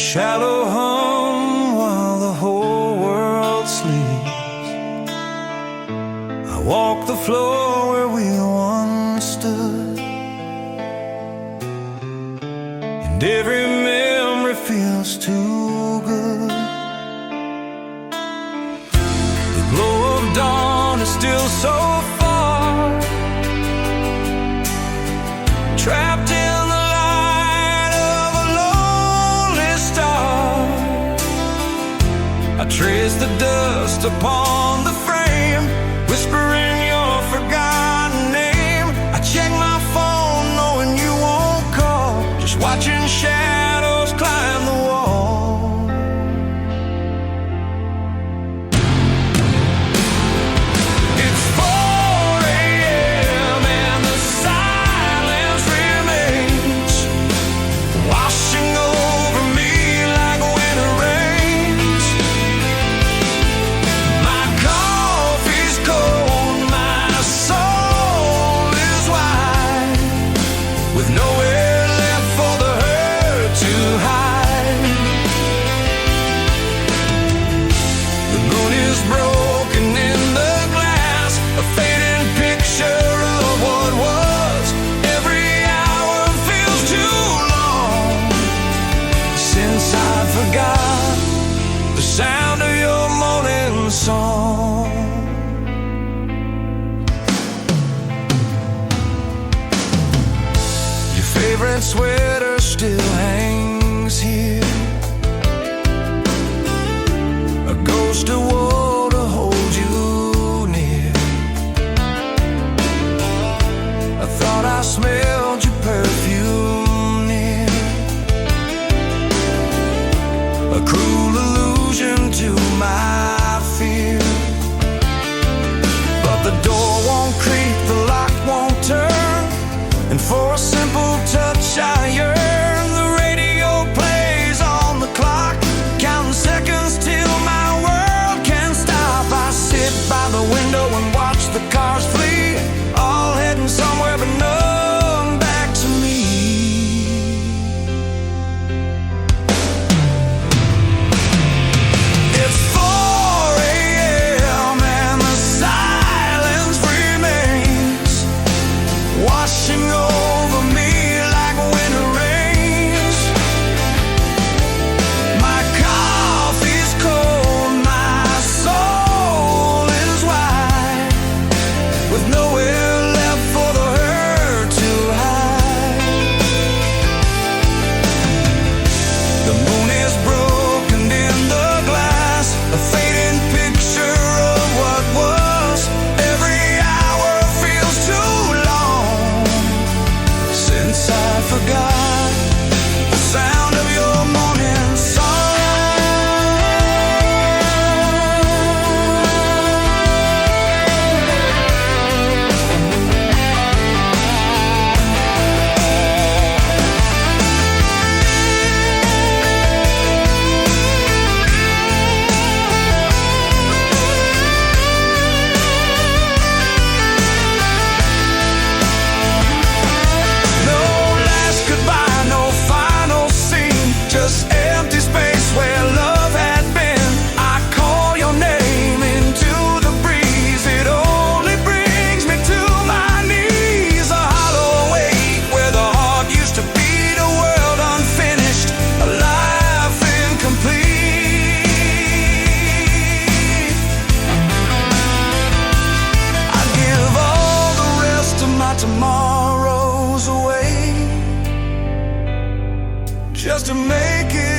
shallow hum while the whole world sleeps. I walk the floor where we once stood, and every memory feels too good. The glow of dawn is still so far, trapped in the light of a lonely star. I trace the dust upon the frame, whispering your forgotten name. I check my phone knowing you won't call, just watching shadows climb the wall. It's 4 a.m. and the silence remains, washing over me like winter rains. My coffee's cold, my soul is wide, with nowhere left for the hurt to hide. The moon is broken in the glass, a fading picture of what was. Every hour feels too long since I forgot the sound of your morning song. Your favorite sweater still hangs here, a ghost of wall to hold you near. I thought I smelled your perfume near, a cruel illusion to my fear. But the door won't creak, the lock won't turn, and for a simple touch I yearn. The radio plays on the clock, counting seconds till my world can stop. I sit by the window and watch the cars flee, all heading somewhere but none back to me. It's 4 a.m. and the silence remains, washing over me like winter rains. My coffee's cold, my soul is wide, with nowhere left for the hurt to hide. The moon is broken in the glass, a fading picture of what was. Every hour feels too long since I forgot the sound of your morning song. No last goodbye, no final scene, just empty space where love had been. I call your name into the breeze, it only brings me to my knees. A hollow ache where the heart used to beat, a world unfinished, a life incomplete. I'd give all the rest of my tomorrows away just to make it